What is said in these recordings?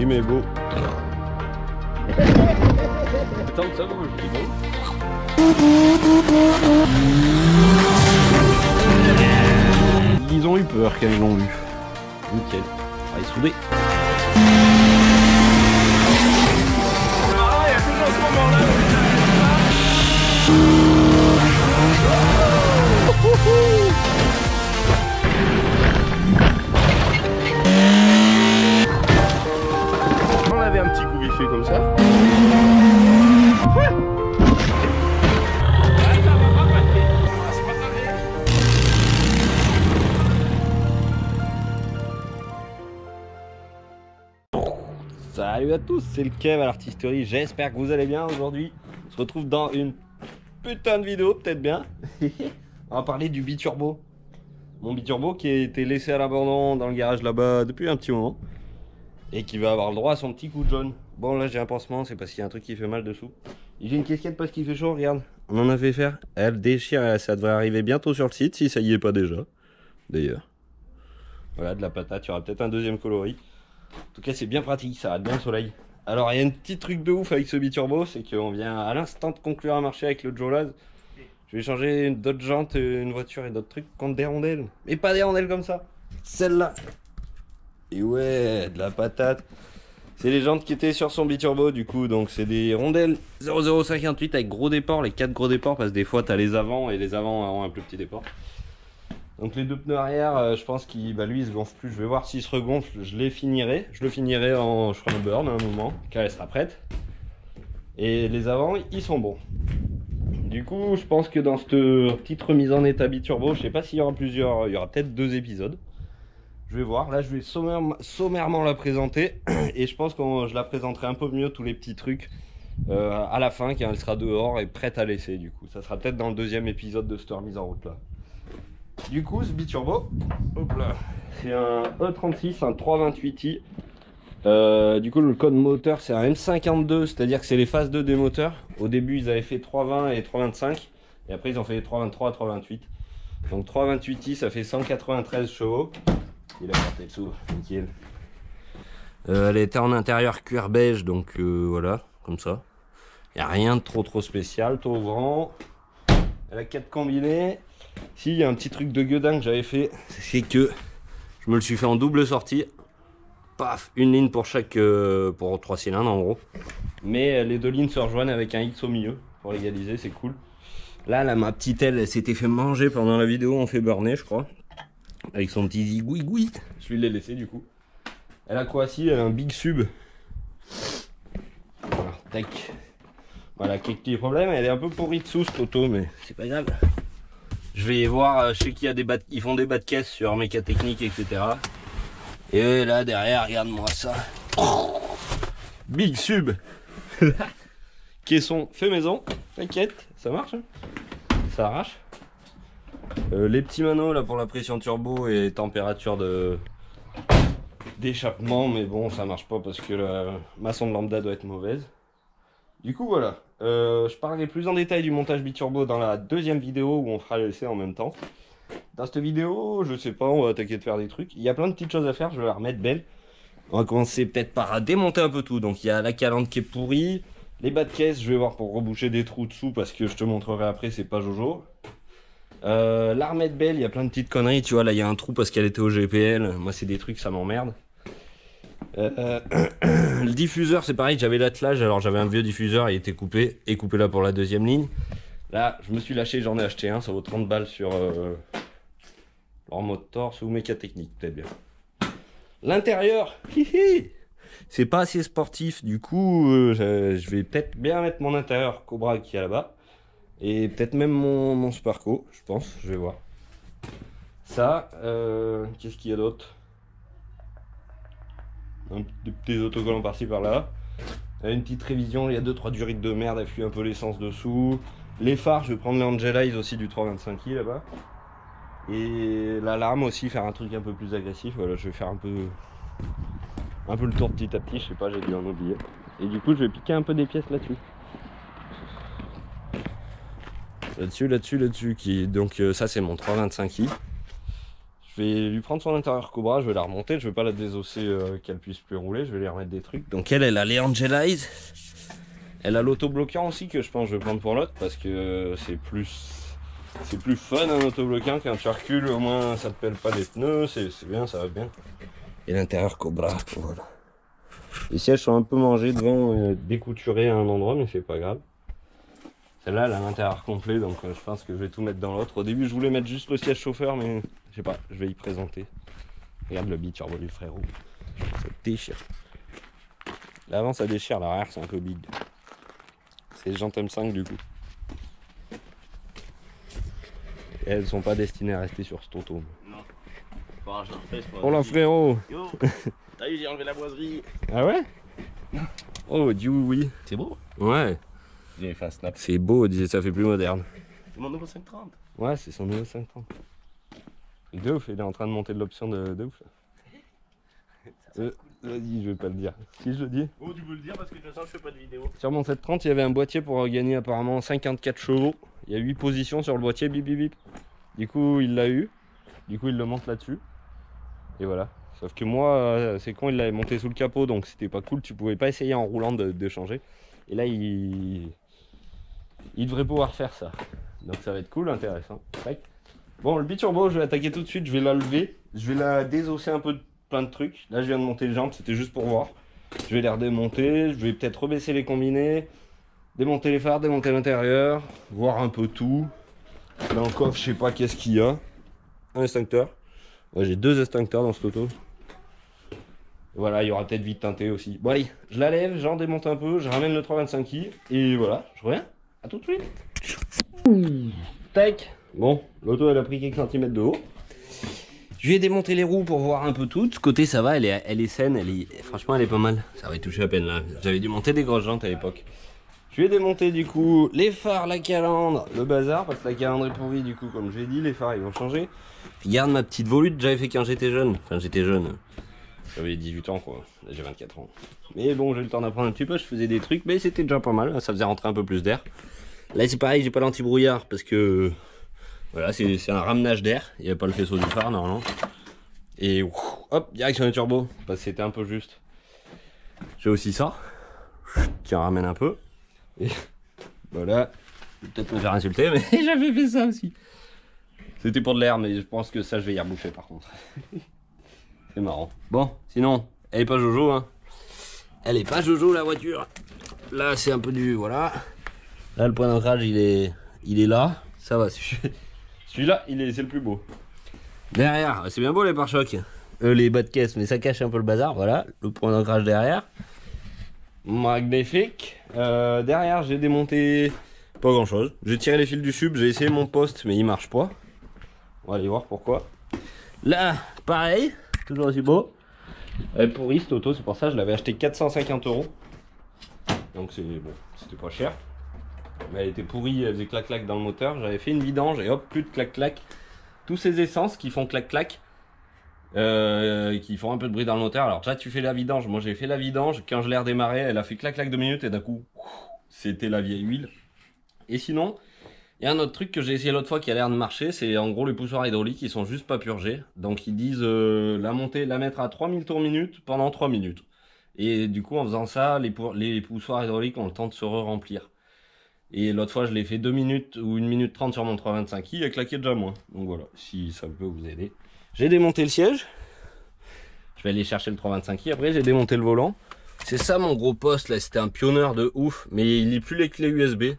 rime est beau. Tant que ça bouge, c'est bon. Ils ont eu peur quand ils l'ont vu. Nickel. Allez, soudé. On avait un petit coup vite fait comme ça. Salut à tous, c'est le Kev à l'artisterie, j'espère que vous allez bien aujourd'hui. On se retrouve dans une putain de vidéo, peut-être bien. On va parler du biturbo. Mon biturbo qui a été laissé à l'abandon dans le garage là-bas depuis un petit moment. Et qui va avoir le droit à son petit coup de jaune. Bon là j'ai un pansement, c'est parce qu'il y a un truc qui fait mal dessous. J'ai une casquette parce qu'il fait chaud, regarde. On en a fait faire, elle déchire, ça devrait arriver bientôt sur le site si ça y est pas déjà. D'ailleurs. Voilà, de la patate, il y aura peut-être un deuxième coloris. En tout cas c'est bien pratique, ça rate bien le soleil. Alors il y a un petit truc de ouf avec ce biturbo, c'est qu'on vient à l'instant de conclure un marché avec le Jolaz. Je vais changer d'autres jantes, une voiture et d'autres trucs contre des rondelles. Mais pas des rondelles comme ça, celle-là. Et ouais, de la patate. C'est les jantes qui étaient sur son biturbo du coup, donc c'est des rondelles 0058 avec gros déport, les 4 gros déports, parce que des fois t'as les avants et les avants ont un plus petit déport. Donc les deux pneus arrière, je pense qu'il lui il se gonfle plus. Je vais voir s'il se regonfle, je les finirai. Je le finirai en je ferai un burn à un moment, car elle sera prête. Et les avants, ils sont bons. Du coup, je pense que dans cette petite remise en état biturbo, je sais pas s'il y aura plusieurs, il y aura peut-être 2 épisodes. Je vais voir, là je vais sommairement la présenter. Et je pense que je la présenterai un peu mieux tous les petits trucs à la fin, quand elle sera dehors et prête à laisser du coup. Ça sera peut-être dans le deuxième épisode de cette remise en route là. Du coup, ce biturbo, c'est un E36, un 328i. Du coup, le code moteur, c'est un M52, c'est-à-dire que c'est les phases 2 des moteurs. Au début, ils avaient fait 320 et 325, et après, ils ont fait les 323 et 328. Donc, 328i, ça fait 193 chevaux. Il a porté dessous, nickel. Elle était en intérieur cuir beige, donc voilà, comme ça. Il n'y a rien de trop spécial, tout ouvrant. Elle a 4 combinés. Si, il y a un petit truc de gueudin que j'avais fait, c'est que je me le suis fait en double sortie. Paf, une ligne pour chaque, pour 3 cylindres en gros. Mais les deux lignes se rejoignent avec un X au milieu pour l'égaliser, c'est cool. Là, ma petite aile, elle s'était fait manger pendant la vidéo, on fait burner, je crois. Avec son petit zigouigoui. Je lui l'ai laissé du coup. Elle a quoi si? Elle a un big sub. Alors, tac. Voilà, quelques petits problèmes. Elle est un peu pourrie dessous cette auto, mais c'est pas grave. Je vais voir, je sais qu'il y a ils font des bas de caisse sur Mécatechnique, etc. Et là derrière, regarde-moi ça. Oh, big sub. Caisson fait maison, t'inquiète, ça marche, hein, ça arrache. Les petits manos là pour la pression turbo et température d'échappement, mais bon ça marche pas parce que ma sonde lambda doit être mauvaise. Du coup voilà, je parlerai plus en détail du montage biturbo dans la deuxième vidéo où on fera l'essai en même temps. Dans cette vidéo, je sais pas, on va attaquer de faire des trucs. Il y a plein de petites choses à faire, je vais la remettre belle. On va commencer peut-être par démonter un peu tout. Donc il y a la calandre qui est pourrie, les bas de caisse, je vais voir pour reboucher des trous dessous parce que je te montrerai après, c'est pas Jojo. La remettre belle, il y a plein de petites conneries, tu vois, là il y a un trou parce qu'elle était au GPL. Moi c'est des trucs, ça m'emmerde. Le diffuseur c'est pareil, j'avais l'attelage, alors j'avais un vieux diffuseur, il était coupé, et coupé là pour la deuxième ligne. Là je me suis lâché, j'en ai acheté un, ça vaut 30 balles sur leur moteur ou Mécatechnique, peut-être bien. L'intérieur, c'est pas assez sportif, du coup je vais peut-être bien mettre mon intérieur Cobra qui est là-bas. Et peut-être même mon Sparco, je pense, je vais voir. Ça, qu'est-ce qu'il y a d'autre? Des petits autocollants par-ci par-là. Une petite révision, il y a 2-3 durites de merde, elle fuit un peu l'essence dessous. Les phares, je vais prendre les Angelize aussi du 325i là-bas. Et l'alarme aussi, faire un truc un peu plus agressif. Voilà, je vais faire un peu le tour petit à petit, je sais pas, j'ai dû en oublier. Et du coup, je vais piquer un peu des pièces là-dessus. Là-dessus, donc ça c'est mon 325i. vais lui prendre son intérieur Cobra, je vais la remonter, je vais pas la désosser qu'elle puisse plus rouler, je vais lui remettre des trucs. Donc elle a les Angelize. Elle a l'autobloquant aussi que je pense que je vais prendre pour l'autre parce que c'est plus fun un autobloquant quand tu recules, au moins ça te pèle pas les pneus, c'est bien, ça va bien. Et l'intérieur Cobra, voilà. Les sièges sont un peu mangés devant, découturés à un endroit, mais c'est pas grave. Celle-là, elle a l'intérieur complet, donc je pense que je vais tout mettre dans l'autre. Au début, je voulais mettre juste le siège chauffeur, mais je sais pas, je vais y présenter. Regarde le biturbo du frérot, ça déchire. L'avant ça déchire, l'arrière c'est un peu big. C'est les jantes M5 du coup. Et elles sont pas destinées à rester sur cet auto. Non. Bon, je la refais, c'est pas Oh là frérot. Yo. T'as vu, j'ai enlevé la boiserie. Ah ouais? Oh Dieu oui. C'est beau. Ouais. J'ai fait un snap. C'est beau, ça fait plus moderne. C'est mon nouveau 530. Ouais, c'est son nouveau 530. De ouf, il est en train de monter de l'option de ouf. Vas-y, je vais pas le dire. Si je le dis. Oh, tu peux le dire parce que de toute façon, je fais pas de vidéo. Sur mon 730, il y avait un boîtier pour gagner apparemment 54 chevaux. Il y a 8 positions sur le boîtier, bip bip bip. Du coup, il l'a eu. Du coup, il le monte là-dessus. Et voilà. Sauf que moi, c'est con, il l'avait monté sous le capot, donc c'était pas cool. Tu pouvais pas essayer en roulant de changer. Et là, il devrait pouvoir faire ça. Donc ça va être cool, intéressant. Tac. Bon, le biturbo, je vais attaquer tout de suite. Je vais la lever. Je vais la désosser un peu de plein de trucs. Là, je viens de monter les jambes, c'était juste pour voir. Je vais les redémonter. Je vais peut-être rebaisser les combinés. Démonter les phares, démonter l'intérieur. Voir un peu tout. Là, en coffre, je sais pas qu'est-ce qu'il y a. Un extincteur. Ouais, j'ai 2 extincteurs dans cette auto. Voilà, il y aura peut-être vite teinté aussi. Bon, allez, je la lève, j'en démonte un peu, je ramène le 325i. Et voilà, je reviens. À tout de suite. Tac. Bon, l'auto, elle a pris quelques centimètres de haut. Je vais démonter les roues pour voir un peu tout. Ce côté, ça va, elle est saine, franchement, elle est pas mal. Ça va y toucher à peine là. J'avais dû monter des grosses jantes à l'époque. Je vais démonter du coup les phares, la calandre, le bazar, parce que la calandre est pourrie du coup, comme j'ai dit, les phares ils vont changer. Regarde ma petite volute, j'avais fait quand j'étais jeune. Enfin, j'étais jeune. J'avais 18 ans quoi. Là, j'ai 24 ans. Mais bon, j'ai eu le temps d'apprendre un petit peu, je faisais des trucs, mais c'était déjà pas mal. Ça faisait rentrer un peu plus d'air. Là, c'est pareil, j'ai pas l'anti-brouillard parce que. Voilà, c'est un ramenage d'air. Il n'y avait pas le faisceau du phare normalement. Et hop, direction le turbo. Parce que c'était un peu juste. J'ai aussi ça. Qui en ramène un peu. Et voilà. Je vais peut-être me faire insulter, mais j'avais fait ça aussi. C'était pour de l'air, mais je pense que ça, je vais y reboucher par contre. C'est marrant. Bon, sinon, elle est pas jojo, hein. Elle est pas jojo la voiture. Là, c'est un peu du. Voilà. Là, le point d'ancrage, il est là. Ça va, celui-là, c'est le plus beau. Derrière, c'est bien beau les pare-chocs. Les bas de caisse, mais ça cache un peu le bazar. Voilà, le point d'ancrage derrière. Magnifique. Derrière, j'ai démonté pas grand-chose. J'ai tiré les fils du sub, j'ai essayé mon poste, mais il marche pas. On va aller voir pourquoi. Là, pareil, toujours aussi beau. Elle est pourrie cette auto, c'est pour ça que je l'avais acheté 450 €. Donc c'est bon, c'était pas cher. Mais elle était pourrie, elle faisait clac-clac dans le moteur. J'avais fait une vidange et hop, plus de clac-clac. Tous ces essences qui font clac-clac, qui font un peu de bruit dans le moteur. Alors là, tu fais la vidange. Moi, j'ai fait la vidange. Quand je l'ai redémarré, elle a fait clac-clac 2 minutes et d'un coup, c'était la vieille huile. Et sinon, il y a un autre truc que j'ai essayé l'autre fois qui a l'air de marcher. C'est en gros les poussoirs hydrauliques, ils sont juste pas purgés. Donc ils disent la mettre à 3000 tours minute pendant 3 minutes. Et du coup, en faisant ça, les poussoirs hydrauliques ont le temps de se re-remplir. Et l'autre fois, je l'ai fait 2 minutes ou 1 minute 30 sur mon 325i, il a claqué déjà moins. Donc voilà, si ça peut vous aider. J'ai démonté le siège. Je vais aller chercher le 325i. Après, j'ai démonté le volant. C'est ça mon gros poste là, c'était un pionnier de ouf. Mais il n'est plus les clés USB.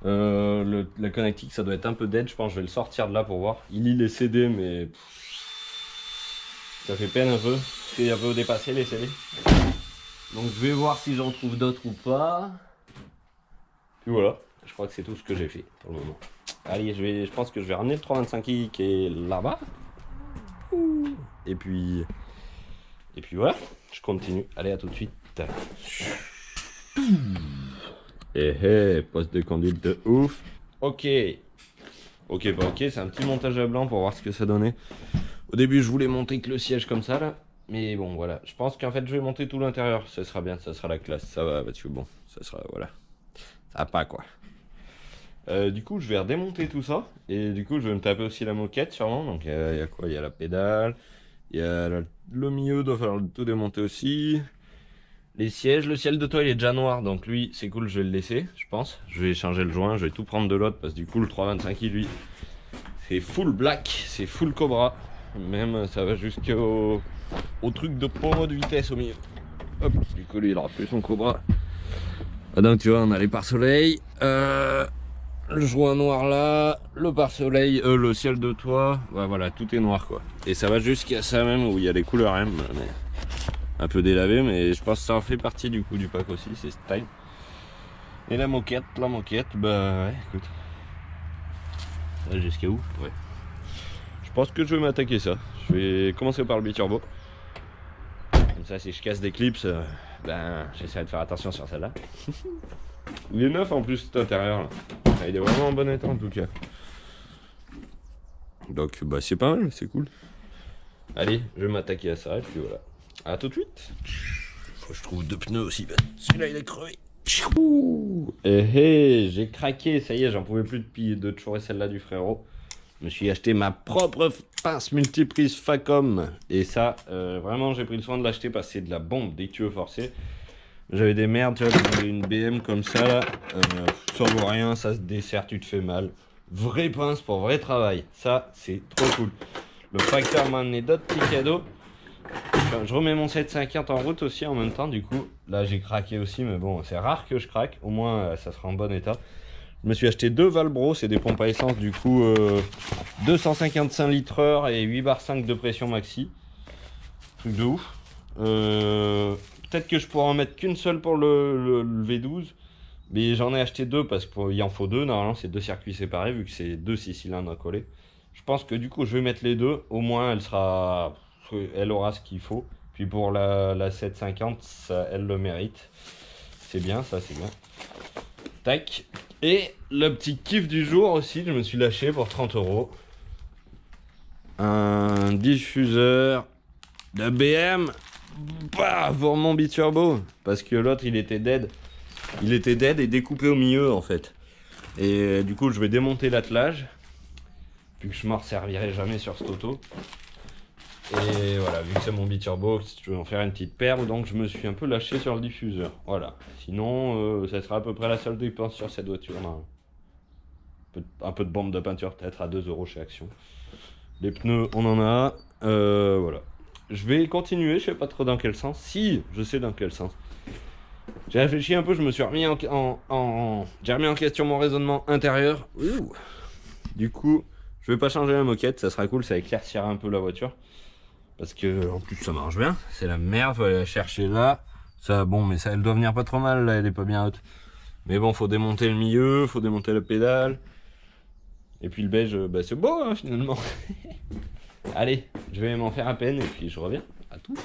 La connectique, ça doit être un peu dead. Je pense que je vais le sortir de là pour voir. Il lit les CD, mais ça fait peine un peu. Parce qu'il est un peu dépassé les CD. Donc je vais voir si j'en trouve d'autres ou pas. Puis voilà, je crois que c'est tout ce que j'ai fait pour le moment. Allez, je pense que je vais ramener le 325i qui est là-bas. Et puis voilà, je continue. Allez, à tout de suite. Poste de conduite de ouf. Ok, pas ok, c'est un petit montage à blanc pour voir ce que ça donnait. Au début, je voulais monter que le siège comme ça là. Mais bon, voilà. Je pense qu'en fait, je vais monter tout l'intérieur. Ça sera bien, ça sera la classe. Ça va, parce que bon, ça sera, voilà. Ça va pas quoi. Du coup, je vais redémonter tout ça. Et du coup, je vais me taper aussi la moquette sûrement. Donc, il y a quoi? Il y a la pédale. Il y a le milieu, doit falloir tout démonter aussi. Les sièges, le ciel de toit il est déjà noir. Donc, lui, c'est cool, je vais le laisser, je pense. Je vais changer le joint, je vais tout prendre de l'autre. Parce que du coup, le 325i, lui, c'est full black. C'est full Cobra. Même, ça va jusqu'au truc de pommeau de vitesse au milieu. Hop, du coup, lui, il aura plus son Cobra. Ah, donc, tu vois, on a les pare-soleil. Le joint noir là, le pare-soleil, le ciel de toit, ouais, voilà, tout est noir quoi. Et ça va jusqu'à ça même où il y a les couleurs M, mais un peu délavé, mais je pense que ça en fait partie du coup du pack aussi, c'est style. Et la moquette, bah ouais, écoute. Là, jusqu'à où? Ouais. Je pense que je vais m'attaquer ça. Je vais commencer par le biturbo. Comme ça, si je casse des clips, ben j'essaierai de faire attention sur celle-là. Il est neuf en plus cet intérieur là. Il est vraiment en bon état en tout cas. Donc bah c'est pas mal, c'est cool. Allez, je vais m'attaquer à ça et puis voilà. A tout de suite. Faut que je trouve deux pneus aussi. Celui-là il est crevé. Et j'ai craqué, ça y est, j'en pouvais plus de chourer celle-là du frérot. Je me suis acheté ma propre pince multiprise Facom. Et ça, vraiment j'ai pris le soin de l'acheter parce que c'est de la bombe dès que tu veux forcer. J'avais des merdes, tu vois, j'avais une BM comme ça, là, ça vaut rien, ça se dessert, tu te fais mal. Vraie pince pour vrai travail, ça c'est trop cool. Le facteur m'a amené d'autres petits cadeaux. Je remets mon 750 en route aussi en même temps, du coup, là j'ai craqué aussi, mais bon, c'est rare que je craque, au moins ça sera en bon état. Je me suis acheté deux Valbro, c'est des pompes à essence, du coup, 255 litres/heure et 8 bar 5 de pression maxi. Truc de ouf. Peut-être que je pourrais en mettre qu'une seule pour le V12, mais j'en ai acheté deux parce qu'il en faut deux. Normalement, c'est deux circuits séparés vu que c'est deux 6 cylindres à coller. Je pense que du coup, je vais mettre les deux. Au moins, elle aura ce qu'il faut. Puis pour la 750, ça, elle le mérite. C'est bien, ça, c'est bien. Tac. Et le petit kiff du jour aussi, je me suis lâché pour 30 €. Un diffuseur de BM. Bah, pour mon biturbo parce que l'autre il était dead et découpé au milieu en fait, et du coup je vais démonter l'attelage vu que je m'en servirai jamais sur cette auto. Et voilà, vu que c'est mon biturbo, je vais en faire une petite perle, donc je me suis un peu lâché sur le diffuseur. Voilà, sinon ça sera à peu près la seule dépense sur cette voiture là. Un peu de bombe de peinture peut-être à 2 € chez Action. Les pneus on en a, voilà. Je vais continuer, je sais pas trop dans quel sens. Si, je sais dans quel sens. J'ai réfléchi un peu, je me suis remis j'ai remis en question mon raisonnement intérieur. Ouh. Du coup, je vais pas changer la moquette, ça sera cool, ça éclaircira un peu la voiture. Parce que en plus ça marche bien. C'est la merde, faut aller la chercher là. Ça, bon, mais ça, elle doit venir pas trop mal là, elle est pas bien haute. Mais bon, faut démonter le milieu, faut démonter la pédale. Et puis le beige, bah c'est beau hein, finalement. Allez, je vais m'en faire à peine et puis je reviens. À tout.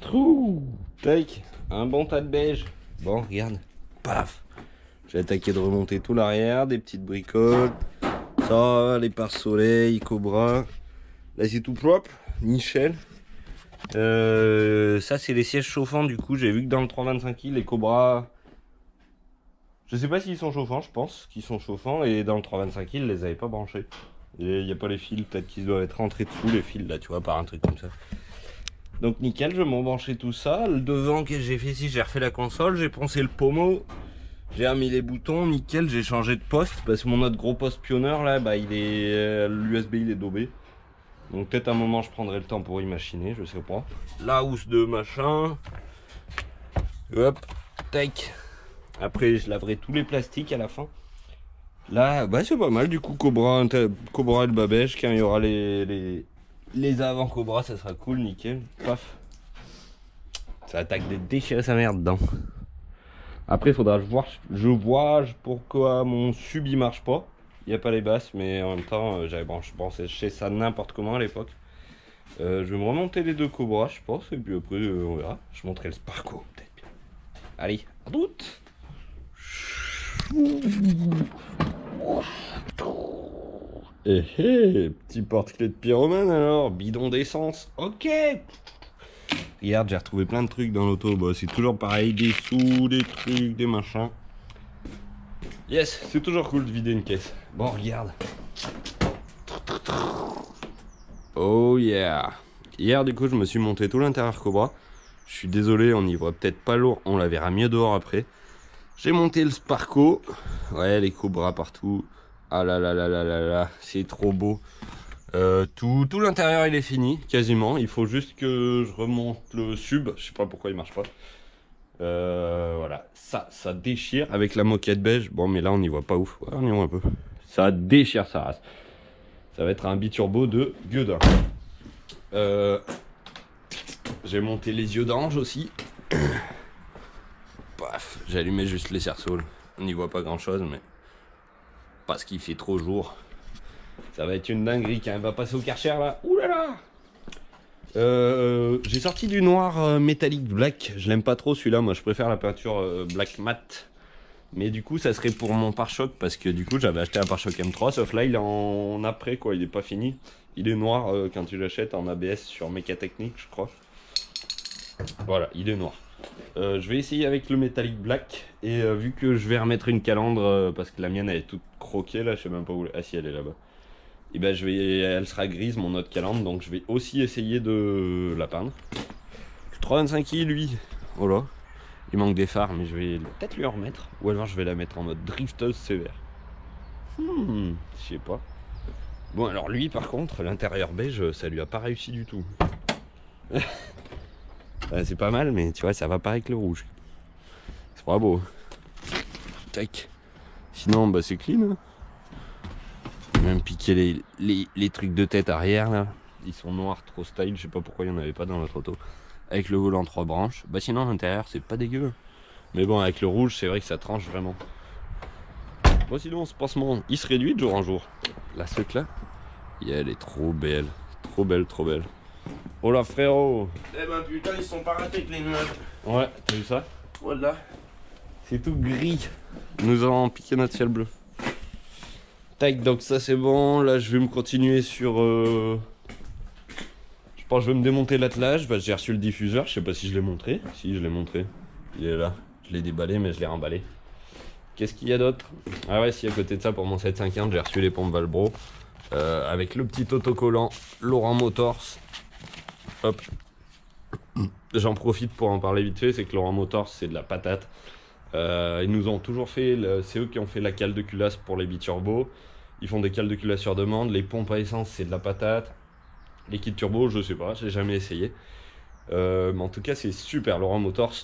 Trou. Tac. Un bon tas de beige. Bon, regarde. Paf. J'ai attaqué de remonter tout l'arrière, des petites bricoles. Ça, les pare-soleil, Cobra. Là, c'est tout propre. Nickel. Ça, c'est les sièges chauffants. Du coup, j'ai vu que dans le 325i, les Cobra. Je sais pas s'ils sont chauffants, je pense qu'ils sont chauffants. Et dans le 325i, ils les avaient pas branchés. Et il n'y a pas les fils, peut-être qu'ils doivent être rentrés dessous les fils là, tu vois, par un truc comme ça. Donc nickel, je vais m'embrancher tout ça. Le devant que j'ai fait ici, j'ai refait la console, j'ai poncé le pommeau, j'ai remis les boutons, nickel, j'ai changé de poste parce que mon autre gros poste pionneur là, bah il est l'USB il est daubé. Donc peut-être un moment je prendrai le temps pour y machiner, je sais pas. La housse de machin. Hop, tac. Après je laverai tous les plastiques à la fin. Là, bah c'est pas mal, du coup Cobra et le bas beige, quand il y aura les avant Cobra, ça sera cool, nickel. Paf. Ça attaque de déchirer sa merde dedans. Après il faudra je vois pourquoi mon sub il marche pas. Il n'y a pas les basses, mais en même temps j'avais branché ça n'importe comment à l'époque. Je vais me remonter les deux Cobra je pense, et puis après on verra. Je montrerai le Sparco peut-être bien. Allez, à toute. Petit porte-clés de pyromane alors, bidon d'essence, ok. Regarde, j'ai retrouvé plein de trucs dans l'auto, bah, c'est toujours pareil, des sous, des trucs, des machins. Yes, c'est toujours cool de vider une caisse. Bon, regarde. Oh yeah. Hier, du coup, je me suis monté tout l'intérieur Cobra. Je suis désolé, on y voit peut-être pas lourd. On la verra mieux dehors après. J'ai monté le Sparco. Ouais, les Cobras partout. Ah là là là là là là. C'est trop beau. Tout l'intérieur, il est fini, quasiment. Il faut juste que je remonte le sub. Je sais pas pourquoi il marche pas. Voilà, ça déchire avec la moquette beige. Bon, mais là on n'y voit pas ouf. Ouais, on y voit un peu. Ça déchire sa race. Ça va être un biturbo de gueudin. J'ai monté les yeux d'ange aussi. Paf, j'ai allumé juste les cerceaux. On n'y voit pas grand chose, mais parce qu'il fait trop jour. Ça va être une dinguerie quand elle va passer au Karcher là. Ouh là là. J'ai sorti du noir métallique black. Je l'aime pas trop celui-là. Moi, je préfère la peinture black mat. Mais du coup, ça serait pour mon pare-choc parce que du coup, j'avais acheté un pare-choc M3. Sauf là, il est en après quoi. Il est pas fini. Il est noir quand tu l'achètes en ABS sur Mécatechnique, je crois. Voilà, il est noir. Je vais essayer avec le métallique black. Et vu que je vais remettre une calandre parce que la mienne elle est toute croquée là, je sais même pas où. Ah si, elle est là-bas. Et ben elle sera grise mon autre calandre, donc je vais aussi essayer de la peindre. 325i lui, voilà. Il manque des phares, mais je vais peut-être lui en remettre. Ou alors je vais la mettre en mode drifteuse sévère. Je sais pas. Bon alors lui par contre, l'intérieur beige, ça lui a pas réussi du tout. C'est pas mal, mais tu vois, ça va pas avec le rouge. C'est pas beau. Tac. Sinon, bah c'est clean. Hein. Même piquer les trucs de tête arrière là, ils sont noirs trop style, je sais pas pourquoi il n'y en avait pas dans notre auto. Avec le volant 3 branches, bah sinon l'intérieur c'est pas dégueu. Mais bon avec le rouge c'est vrai que ça tranche vraiment. Bon sinon ce pansement il se réduit de jour en jour. La sucre là, elle est trop belle, trop belle, trop belle. Oh là frérot. Eh ben putain ils sont pas ratés avec les nuages. Ouais, t'as vu ça? Voilà. C'est tout gris. Nous avons piqué notre ciel bleu. Tac, donc ça c'est bon. Là je vais me continuer sur... Je pense que je vais me démonter l'attelage parce que j'ai reçu le diffuseur. Je sais pas si je l'ai montré. Si, je l'ai montré. Il est là. Je l'ai déballé mais je l'ai remballé. Qu'est-ce qu'il y a d'autre? Ah ouais, si à côté de ça pour mon 750 j'ai reçu les pompes Valbro. Avec le petit autocollant Laurent Motors. Hop. J'en profite pour en parler vite fait. C'est que Laurent Motors c'est de la patate. Ils nous ont toujours fait, c'est eux qui ont fait la cale de culasse pour les biturbos. Ils font des cales de culasse sur demande. Les pompes à essence c'est de la patate. Les kits turbo je sais pas, j'ai jamais essayé. Mais en tout cas c'est super. Laurent Motors,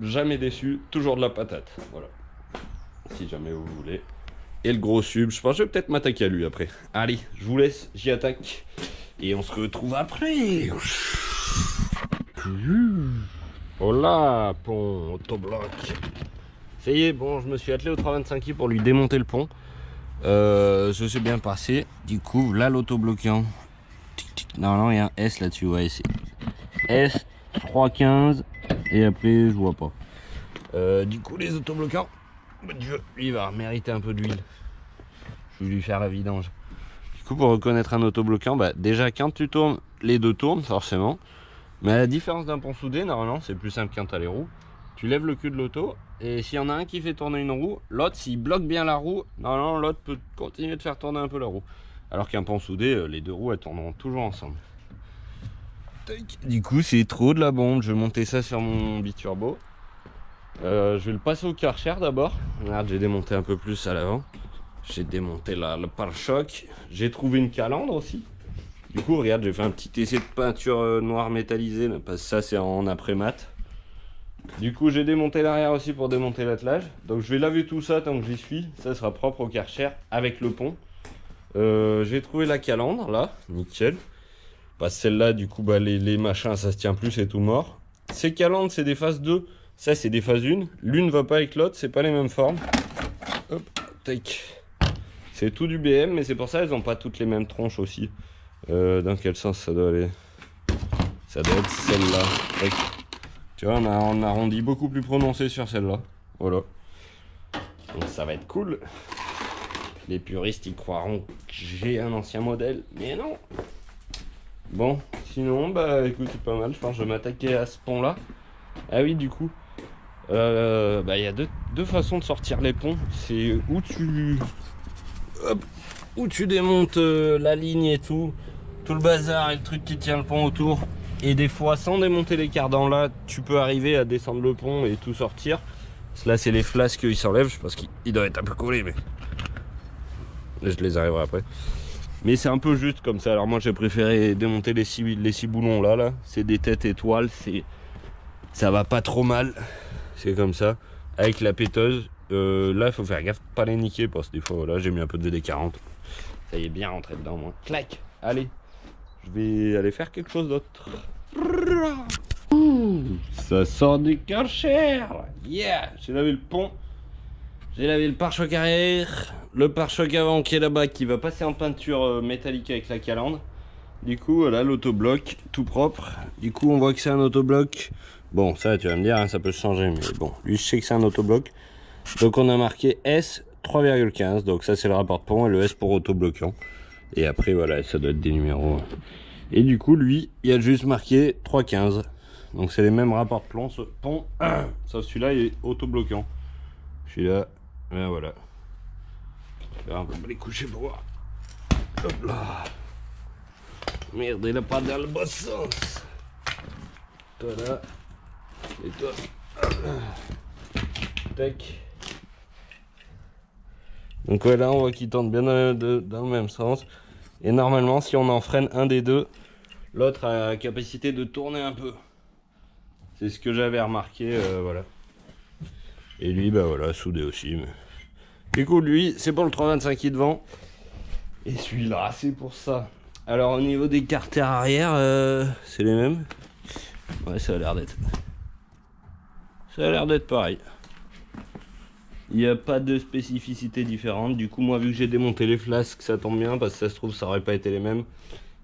jamais déçu, toujours de la patate. Voilà. Si jamais vous voulez. Et le gros sub, je pense que je vais peut-être m'attaquer à lui après. Allez, je vous laisse, j'y attaque. Et on se retrouve après. Voilà, pont autobloc. Ça y est, bon, je me suis attelé au 325i pour lui démonter le pont. Ça s'est bien passé. Du coup, là, l'autobloquant. Normalement, il y a un S là-dessus. Ouais, c'est S315. Et après, je vois pas. Du coup, les autobloquants, bon Dieu, lui, il va mériter un peu d'huile. Je vais lui faire la vidange. Du coup, pour reconnaître un autobloquant, bah, déjà, quand tu tournes, les deux tournent, forcément. Mais à la différence d'un pont soudé, normalement, c'est plus simple quand tu as les roues. Tu lèves le cul de l'auto et s'il y en a un qui fait tourner une roue, l'autre s'il bloque bien la roue, normalement l'autre peut continuer de faire tourner un peu la roue. Alors qu'un pont soudé, les deux roues elles tourneront toujours ensemble. Du coup c'est trop de la bombe, je vais monter ça sur mon biturbo. Je vais le passer au Karcher d'abord. Regarde, j'ai démonté un peu plus à l'avant. J'ai démonté le pare-choc. J'ai trouvé une calandre aussi. Du coup regarde, j'ai fait un petit essai de peinture noire métallisée, parce que ça c'est en après-mat. Du coup j'ai démonté l'arrière aussi pour démonter l'attelage. Donc je vais laver tout ça tant que j'y suis. Ça sera propre au Karcher avec le pont. J'ai trouvé la calandre là, nickel. Parce que celle-là du coup bah, les machins ça se tient plus, c'est tout mort. Ces calandres c'est des phases 2. Ça c'est des phases 1. L'une va pas avec l'autre, c'est pas les mêmes formes. Hop, tac. C'est tout du BM mais c'est pour ça elles ont pas toutes les mêmes tronches aussi. Dans quel sens ça doit aller? Ça doit être celle-là. Tu vois, on a arrondi beaucoup plus prononcé sur celle-là. Voilà. Donc ça va être cool. Les puristes, ils croiront que j'ai un ancien modèle. Mais non. Bon, sinon, bah écoute, c'est pas mal. Je pense que je vais m'attaquer à ce pont-là. Ah oui, du coup. Bah il y a deux façons de sortir les ponts. C'est où tu démontes la ligne et tout le bazar et le truc qui tient le pont autour. Et des fois, sans démonter les cardans là, tu peux arriver à descendre le pont et tout sortir. Là, c'est les flasques qui s'enlèvent parce qu'ils doivent être un peu collés, mais je les arriverai après. Mais c'est un peu juste comme ça. Alors moi, j'ai préféré démonter les six boulons là. C'est des têtes étoiles. Ça va pas trop mal. C'est comme ça. Avec la péteuse. Là, il faut faire gaffe, pas les niquer parce que des fois, voilà, j'ai mis un peu de VD40. Ça y est, bien rentré dedans, moi. Clac. Allez. Je vais aller faire quelque chose d'autre. Ça sort du Karcher. Yeah. J'ai lavé le pont. J'ai lavé le pare-choc arrière. Le pare-choc avant qui est là-bas, qui va passer en peinture métallique avec la calandre. Du coup, voilà, l'autobloc, tout propre. Du coup, on voit que c'est un autobloc. Bon, ça, tu vas me dire, hein, ça peut changer. Mais bon, lui, je sais que c'est un autobloc. Donc, on a marqué S 3,15. Donc, ça, c'est le rapport de pont. Et le S pour autobloquant. Et après, voilà, ça doit être des numéros. Et du coup, lui, il y a juste marqué 3,15. Donc, c'est les mêmes rapports de pont. Sauf celui-là, il est autobloquant. Celui-là, ben voilà. Là, on va me les coucher pour voir. Hop là. Merde, il n'a pas dans le bon sens. Toi là. Et toi. Tac. Donc ouais, là on voit qu'il tente bien dans le même sens. Et normalement, si on en freine un des deux, l'autre a la capacité de tourner un peu. C'est ce que j'avais remarqué, voilà. Et lui, bah voilà, soudé aussi. Mais... Du coup, lui, c'est pour le 325 qui est devant. Et celui-là, c'est pour ça. Alors, au niveau des carters arrière, c'est les mêmes. Ouais, ça a l'air d'être. Ça a l'air d'être pareil. Il n'y a pas de spécificité différente. Du coup, moi, vu que j'ai démonté les flasques, ça tombe bien. Parce que ça se trouve, ça aurait pas été les mêmes.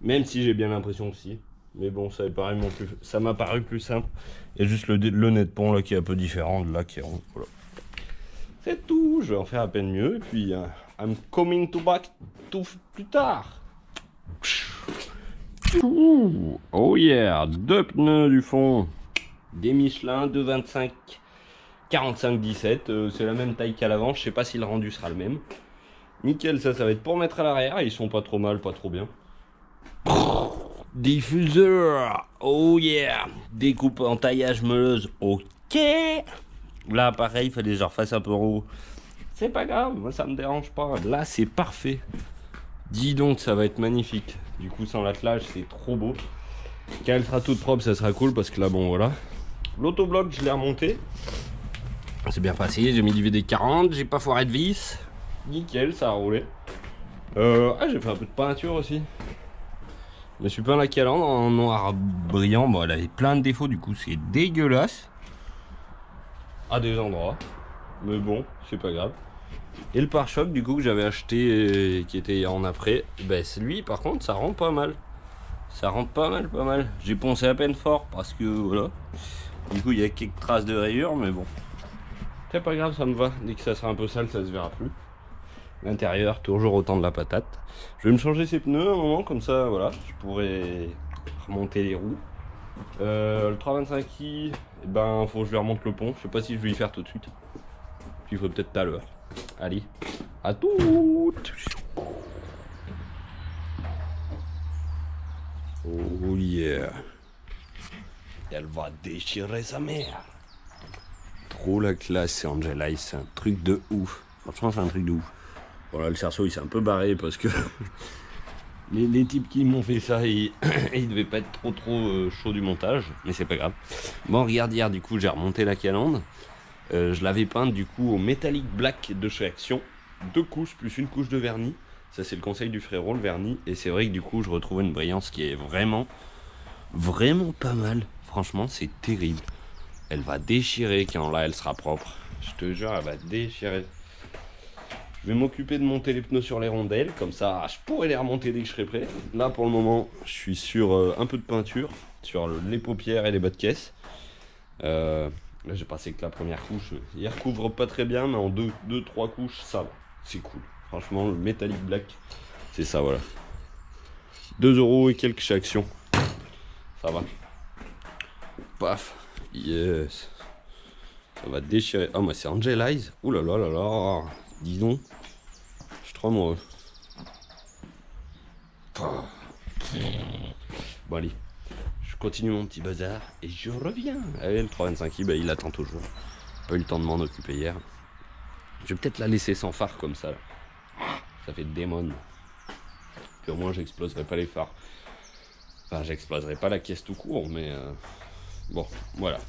Même si j'ai bien l'impression que si. Mais bon, ça m'a paru plus simple. Il y a juste le nez de pont là qui est un peu différent de là qui est rond. Voilà. C'est tout. Je vais en faire à peine mieux. Et puis, I'm coming to back tout plus tard. Oh yeah, deux pneus du fond. Des Michelin 225 45 17. C'est la même taille qu'à l'avant. Je sais pas si le rendu sera le même. Nickel, ça va être pour mettre à l'arrière. Ils sont pas trop mal, pas trop bien. Diffuseur, oh yeah, découpe en taillage meuleuse, ok. Là pareil, il fallait que je refasse un peu haut. C'est pas grave, moi ça me dérange pas. Là c'est parfait. Dis donc, ça va être magnifique. Du coup sans l'attelage c'est trop beau. Quand elle sera toute propre ça sera cool parce que là bon voilà. L'autobloc je l'ai remonté. C'est bien passé, j'ai mis du VD40, j'ai pas foiré de vis. Nickel, ça a roulé. J'ai fait un peu de peinture aussi. Je me suis peint la calandre en noir brillant. Bon, elle avait plein de défauts, du coup, c'est dégueulasse. À des endroits. Mais bon, c'est pas grave. Et le pare-choc, du coup, que j'avais acheté, qui était en après, ben, lui, par contre, ça rend pas mal. Ça rend pas mal. J'ai poncé à peine fort parce que, voilà. Du coup, il y a quelques traces de rayures, mais bon. C'est pas grave, ça me va. Dès que ça sera un peu sale, ça se verra plus. L'intérieur, toujours autant de la patate. Je vais me changer ces pneus un moment, comme ça, voilà, je pourrais remonter les roues. Le 325i, eh ben, faut que je lui remonte le pont. Je sais pas si je vais y faire tout de suite. Puis il faut peut-être tout à l'heure. Allez, à toutes. Oh yeah. Elle va déchirer sa mère. Trop la classe, c'est Angela, c'est un truc de ouf. Franchement, c'est un truc de ouf. Voilà, le cerceau il s'est un peu barré parce que les types qui m'ont fait ça, ils devaient pas être trop chaud du montage, mais c'est pas grave. Bon, regarde, hier du coup j'ai remonté la calandre. Je l'avais peinte du coup au métallique black de chez Action. 2 couches plus une couche de vernis. Ça c'est le conseil du frérot, le vernis. Et c'est vrai que du coup je retrouve une brillance qui est vraiment pas mal. Franchement c'est terrible. Elle va déchirer quand là elle sera propre. Je te jure, elle va déchirer. Je vais m'occuper de monter les pneus sur les rondelles, comme ça je pourrai les remonter dès que je serai prêt. Là pour le moment je suis sur un peu de peinture, sur les paupières et les bas de caisse. Là j'ai passé que la première couche, il recouvre pas très bien, mais en 2-3 couches ça va, c'est cool. Franchement le métallique black, c'est ça voilà. 2 € et quelques chez Action, ça va. Paf, yes. Ça va déchirer. Ah, moi c'est Angel Eyes. Ouh là là là là. Dis donc. Je suis trop amoureux. Bon allez. Je continue mon petit bazar et je reviens. Allez, le 325i, bah, il attend toujours. Pas eu le temps de m'en occuper hier. Je vais peut-être la laisser sans phare comme ça. Là. Ça fait démon. Puis au moins j'exploserai pas les phares. Enfin, j'exploserai pas la caisse tout court, mais bon, voilà.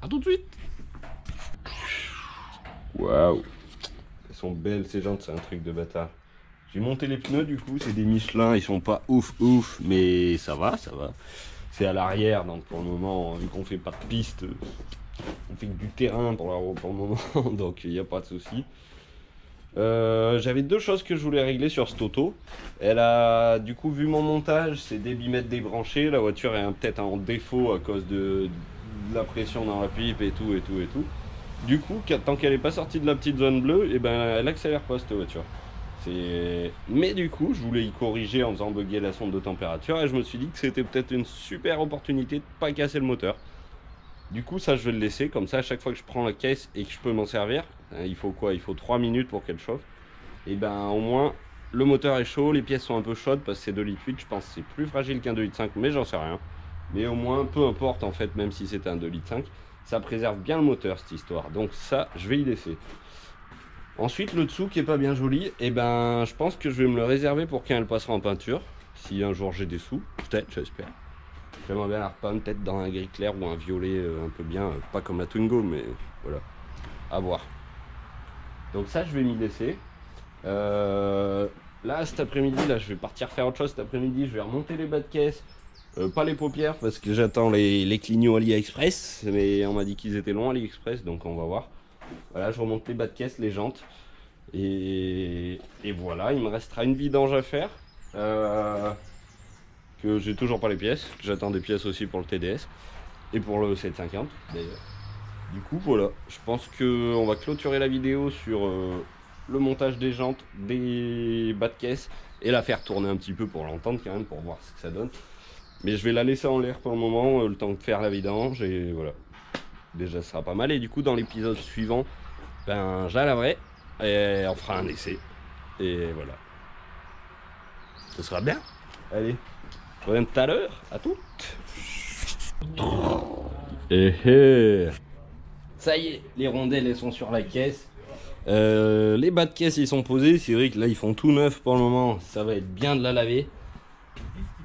A tout de suite. Waouh. Elles sont belles ces jantes, c'est un truc de bâtard. J'ai monté les pneus du coup, c'est des Michelin, ils sont pas ouf, mais ça va, ça va. C'est à l'arrière, donc pour le moment, vu qu'on fait pas de piste, on fait que du terrain pour le moment, donc il n'y a pas de souci. J'avais deux choses que je voulais régler sur cette auto. Elle a du coup vu mon montage, c'est des bimètres débranchés, la voiture est peut-être en défaut à cause de la pression dans la pipe et tout. Du coup, tant qu'elle n'est pas sortie de la petite zone bleue, et ben elle accélère pas cette voiture. Mais du coup, je voulais y corriger en faisant bugger la sonde de température et je me suis dit que c'était peut-être une super opportunité de pas casser le moteur. Du coup, ça je vais le laisser, comme ça à chaque fois que je prends la caisse et que je peux m'en servir, il faut quoi? Il faut 3 minutes pour qu'elle chauffe. Et ben au moins, le moteur est chaud, les pièces sont un peu chaudes parce que c'est 2,8 litres, je pense que c'est plus fragile qu'un 2,5 litres, mais j'en sais rien. Mais au moins, peu importe en fait, même si c'était un 2,5 litres, ça préserve bien le moteur cette histoire. Donc ça, je vais y laisser. Ensuite, le dessous qui est pas bien joli, et ben je pense que je vais me le réserver pour quand elle passera en peinture. Si un jour j'ai des sous, peut-être, j'espère. J'aimerais bien la repeindre peut-être dans un gris clair ou un violet un peu bien, pas comme la Twingo, mais voilà, à voir. Donc ça, je vais m'y laisser. Là, cet après-midi, là, je vais partir faire autre chose cet après-midi. Je vais remonter les bas de caisse, pas les paupières parce que j'attends les clignots AliExpress, mais on m'a dit qu'ils étaient longs AliExpress, donc on va voir. Voilà, je remonte les bas de caisse, les jantes, et voilà, il me restera une vidange à faire. Que j'ai toujours pas les pièces, j'attends des pièces aussi pour le TDS et pour le 750 d'ailleurs. Du coup voilà, je pense que on va clôturer la vidéo sur le montage des jantes, des bas de caisse et la faire tourner un petit peu pour l'entendre quand même, pour voir ce que ça donne. Mais je vais la laisser en l'air pour le moment, le temps de faire la vidange et voilà. Déjà ça sera pas mal et du coup dans l'épisode suivant, ben je la laverai et on fera un essai et voilà. Ce sera bien. Allez. Je reviens tout à l'heure, à toutes. Ça y est, les rondelles elles sont sur la caisse. Les bas de caisse ils sont posés. C'est vrai que là ils font tout neuf pour le moment. Ça va être bien de la laver.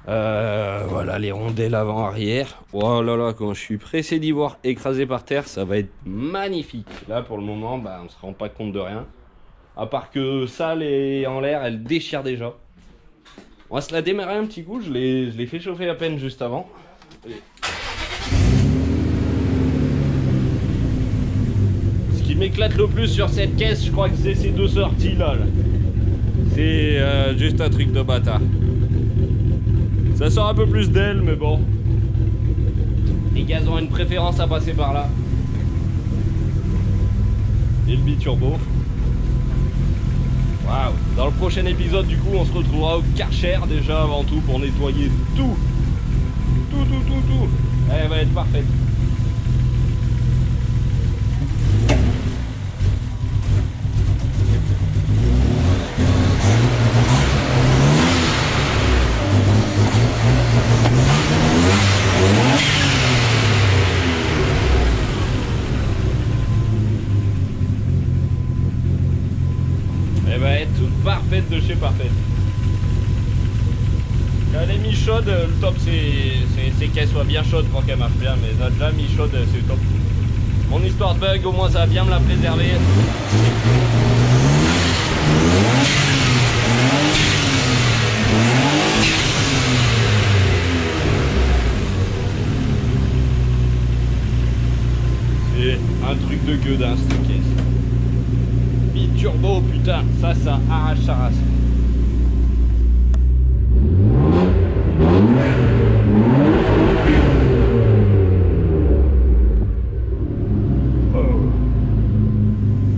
Voilà les rondelles avant arrière. Oh là là, quand je suis pressé d'y voir écrasé par terre, ça va être magnifique. Là pour le moment, bah, on se rend pas compte de rien. À part que ça, en l'air, elle déchire déjà. On va se la démarrer un petit coup, je l'ai fait chauffer à peine juste avant. Ce qui m'éclate le plus sur cette caisse, je crois que c'est ces deux sorties là. C'est juste un truc de bâtard. Ça sort un peu plus d'aile, mais bon. Les gaz ont une préférence à passer par là. Et le biturbo. Waouh. Dans le prochain épisode, du coup, on se retrouvera au Karcher déjà avant tout pour nettoyer tout. Tout. Elle va être parfaite. Elle va être parfaite de chez parfaite. Quand elle est mi-chaude, le top c'est qu'elle soit bien chaude pour qu'elle marche bien, mais déjà mi-chaude c'est top. Mon histoire de bug, au moins ça va bien me la préserver. C'est un truc de gueudin cette caisse. Turbo, putain, ça arrache sa race.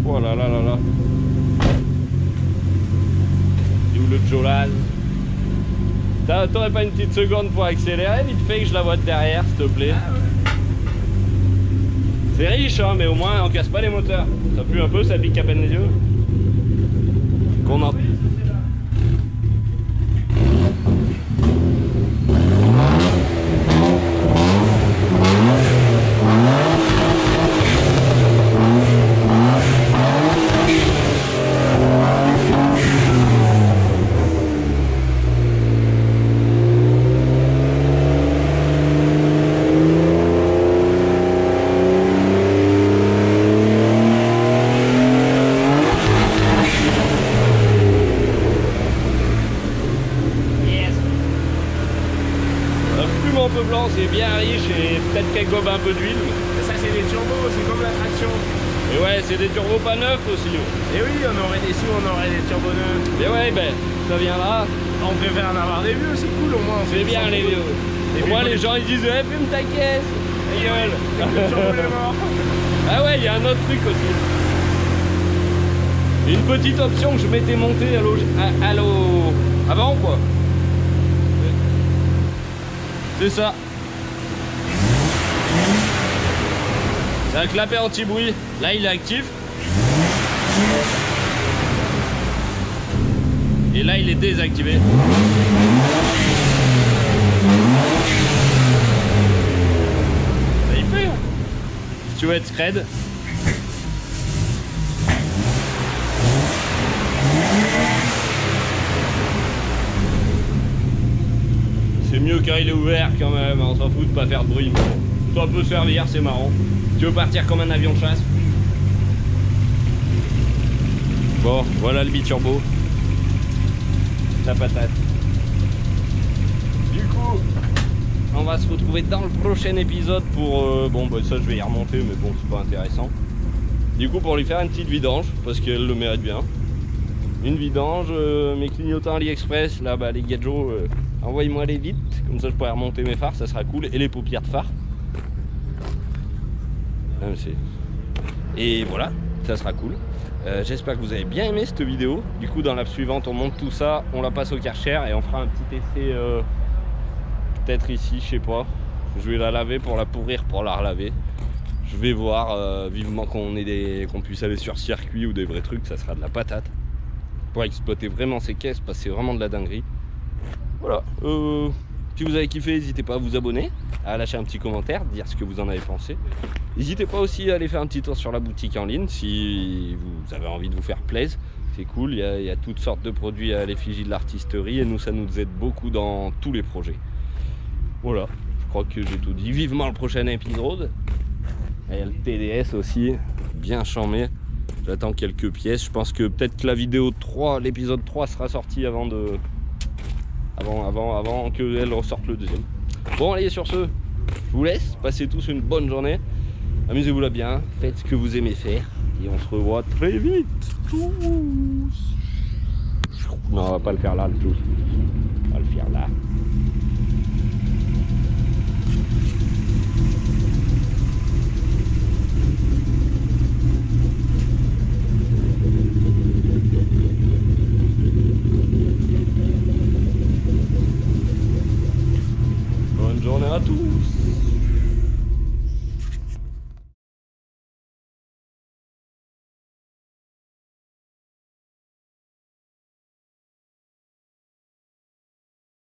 Oh là là là là. Et où le Jolan? T'aurais pas une petite seconde pour accélérer vite fait que je la vois de derrière, s'il te plaît? C'est riche, hein, mais au moins on casse pas les moteurs. Ça pue un peu, ça pique à peine les yeux. Qu'on en... Un peu blanc, c'est bien riche et peut-être qu'elle gobe un peu d'huile. Mais ça c'est des turbos, c'est comme la traction. Et ouais, c'est des turbos pas neufs aussi. Et oui, on aurait des sous, on aurait des turbos neufs. Et ouais, ben, ça viendra. On préfère en avoir des vieux, c'est cool au moins. C'est bien les vieux. Et moi les gens ils disent hey, fume ta caisse. Ta gueule. Le turbo est mort. Ah ouais, il y a un autre truc aussi. Une petite option que je m'étais montée à l'eau avant quoi. C'est ça. C'est un clapet anti-bruit. Là il est actif. Et là il est désactivé. Ça y fait. Si tu veux être scred. C'est mieux quand il est ouvert quand même, on s'en fout de pas faire de bruit. Ça peut servir, c'est marrant. Tu veux partir comme un avion de chasse? Bon, voilà le biturbo. La patate. Du coup, on va se retrouver dans le prochain épisode pour... bon, bah ça je vais y remonter, mais bon, c'est pas intéressant. Du coup, pour lui faire une petite vidange, parce qu'elle le mérite bien. Une vidange, mes clignotants AliExpress, là, bah les gadgets, envoyez-moi les vite, comme ça je pourrai remonter mes phares, ça sera cool, et les paupières de phare. Et voilà, ça sera cool. J'espère que vous avez bien aimé cette vidéo. Du coup, dans la suivante, on monte tout ça, on la passe au Karcher et on fera un petit essai, peut-être ici, je sais pas. Je vais la laver pour la pourrir, pour la relaver. Je vais voir, vivement qu'on puisse aller sur circuit ou des vrais trucs, ça sera de la patate. Pour exploiter vraiment ces caisses, parce que c'est vraiment de la dinguerie. Voilà, si vous avez kiffé, n'hésitez pas à vous abonner, à lâcher un petit commentaire, dire ce que vous en avez pensé. N'hésitez pas aussi à aller faire un petit tour sur la boutique en ligne si vous avez envie de vous faire plaisir. C'est cool, il y a toutes sortes de produits à l'effigie de l'artisterie et nous, ça nous aide beaucoup dans tous les projets. Voilà, je crois que j'ai tout dit. Vivement le prochain épisode. Il y a le TDS aussi, bien chambé. J'attends quelques pièces. Je pense que peut-être que la vidéo 3, l'épisode 3 sera sorti avant qu'elle ressorte le deuxième. Bon allez, sur ce, je vous laisse. Passez tous une bonne journée. Amusez-vous là bien. Faites ce que vous aimez faire. Et on se revoit très vite. Tous. Non, on va pas le faire là, le tous. On va le faire là. Bonne journée à tous.